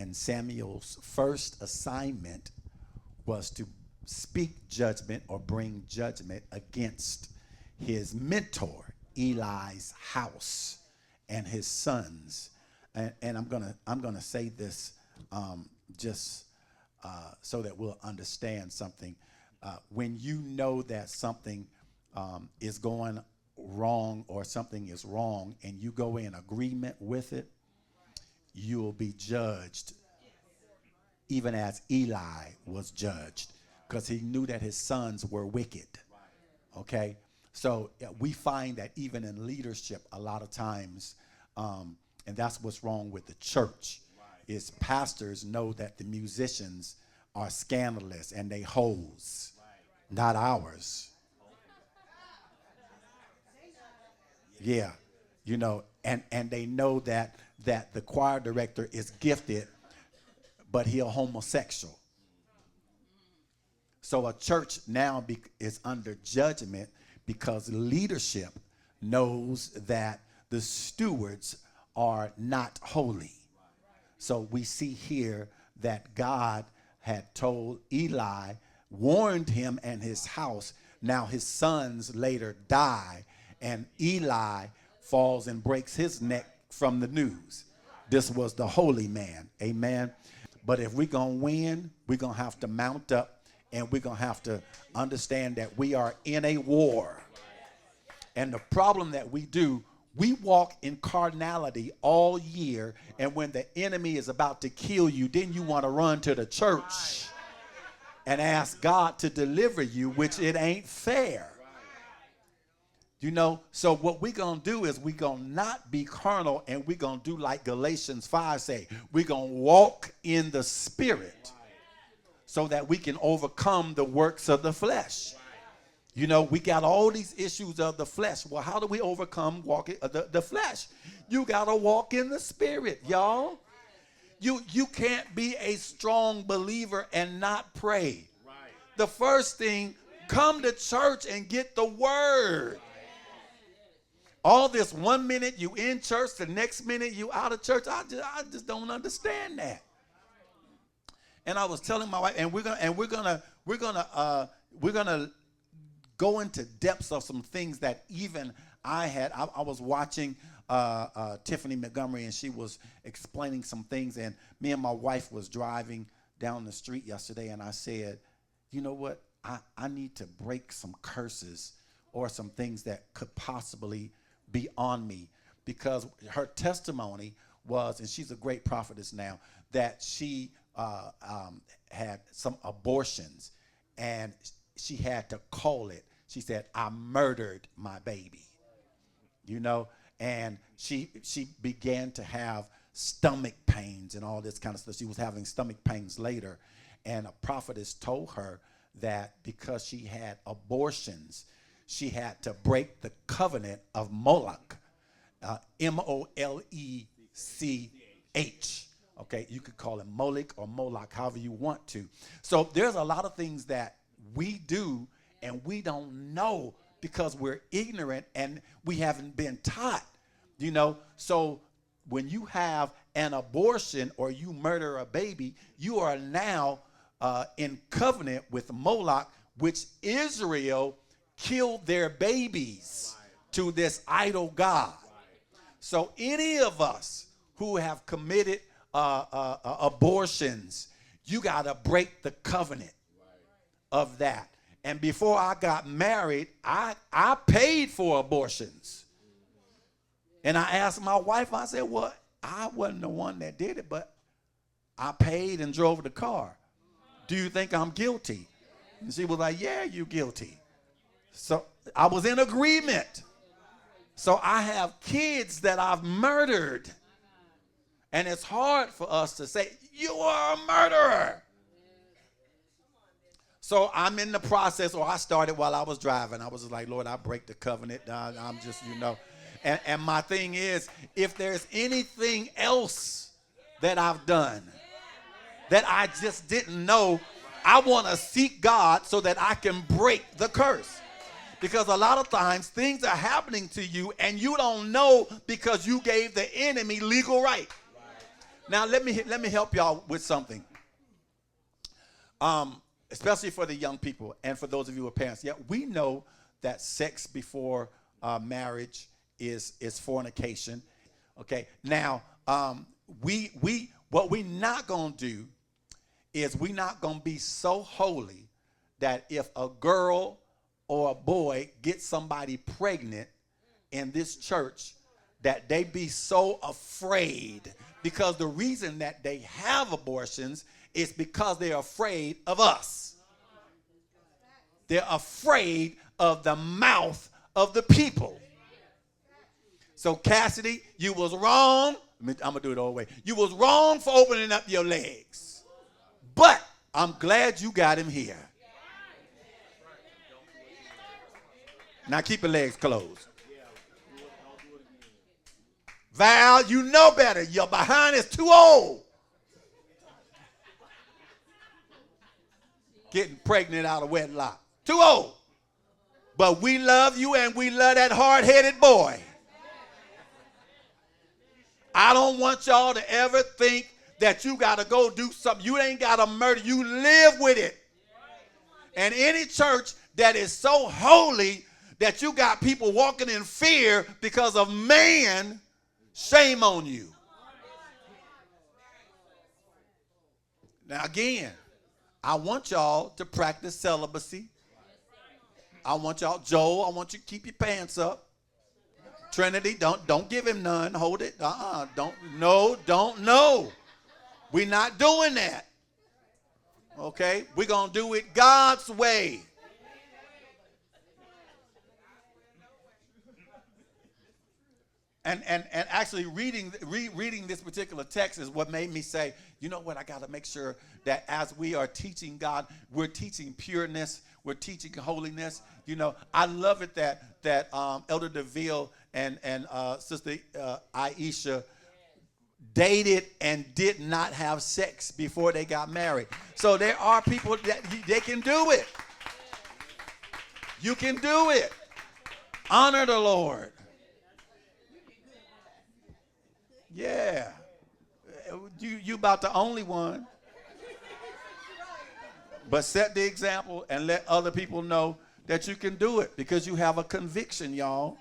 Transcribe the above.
And Samuel's first assignment was to speak judgment or bring judgment against his mentor, Eli's house, and his sons. And I'm gonna say this just so that we'll understand something. When you know that something is going wrong or something is wrong and you go in agreement with it, you'll be judged even as Eli was judged, because he knew that his sons were wicked. Okay? So we find that even in leadership a lot of times, and that's what's wrong with the church, is pastors know that the musicians are scandalous and they hoes, not ours. Yeah, you know, and they know that the choir director is gifted, but he a homosexual. So a church now is under judgment because leadership knows that the stewards are not holy. So we see here that God had told Eli, warned him and his house. Now his sons later die, and Eli falls and breaks his neck from the news. This was the holy man. Amen. But if we're going to win, we're going to have to mount up, and we're going to have to understand that we are in a war. And the problem that we do, we walk in carnality all year, and when the enemy is about to kill you, then you want to run to the church and ask God to deliver you, which it ain't fair. You know, so what we're going to do is we're going to not be carnal, and we're going to do like Galatians 5 say. We're going to walk in the Spirit so that we can overcome the works of the flesh. You know, we got all these issues of the flesh. Well, how do we overcome walking the flesh? You got to walk in the Spirit, y'all. You can't be a strong believer and not pray. The first thing, come to church and get the word. All this 1 minute you in church, the next minute you out of church. I just don't understand that. And I was telling my wife, and we're gonna go into depths of some things that even I had. I was watching Tiffany Montgomery, and she was explaining some things, and me and my wife was driving down the street yesterday, and I said, you know what? I need to break some curses or some things that could possibly be on me, because her testimony was, and she's a great prophetess now, that she had some abortions, and she had to call it. She said, I murdered my baby, you know, and she began to have stomach pains and all this kind of stuff. She was having stomach pains later, and a prophetess told her that because she had abortions, she had to break the covenant of Moloch, M-O-L-E-C-H. Okay, you could call him Moloch or Moloch, however you want to. So there's a lot of things that we do and we don't know because we're ignorant and we haven't been taught, you know. So when you have an abortion or you murder a baby, you are now in covenant with Moloch, which Israel killed their babies to this idol god. So any of us who have committed abortions, you got to break the covenant of that. And before I got married, I paid for abortions. And I asked my wife, I said, well, I wasn't the one that did it, but I paid and drove the car. Do you think I'm guilty? And she was like, yeah, you're guilty. So I was in agreement. So I have kids that I've murdered. And it's hard for us to say, you are a murderer. So I'm in the process, or I started while I was driving. I was just like, Lord, I break the covenant. I'm just, you know. And my thing is, if there's anything else that I've done that I just didn't know, I want to seek God so that I can break the curse. Because a lot of times things are happening to you and you don't know because you gave the enemy legal right. Now let me help y'all with something. Especially for the young people and for those of you who are parents. Yeah, we know that sex before marriage is fornication. Okay. Now, what we not gonna do is we not gonna be so holy that if a girl or a boy gets somebody pregnant in this church, that they be so afraid, because the reason that they have abortions is because they're afraid of us. They're afraid of the mouth of the people. So Cassidy, you was wrong. I'm going to do it all the way. You was wrong for opening up your legs. But I'm glad you got him here. Now keep your legs closed. Val, you know better. Your behind is too old. Getting pregnant out of wedlock. Too old. But we love you and we love that hard-headed boy. I don't want y'all to ever think that you got to go do something. You ain't got to murder. You live with it. And any church that is so holy that you got people walking in fear because of man, shame on you. Now again, I want y'all to practice celibacy. I want y'all, Joel, I want you to keep your pants up. Trinity, don't give him none. Hold it. Don't no. We're not doing that. Okay? We're going to do it God's way. And actually reading this particular text is what made me say, you know what, I got to make sure that as we are teaching God, we're teaching pureness, we're teaching holiness. You know, I love it that Elder DeVille and Sister Aisha dated and did not have sex before they got married. So there are people that they can do it. You can do it. Honor the Lord. Yeah. You about the only one. But set the example and let other people know that you can do it, because you have a conviction, y'all.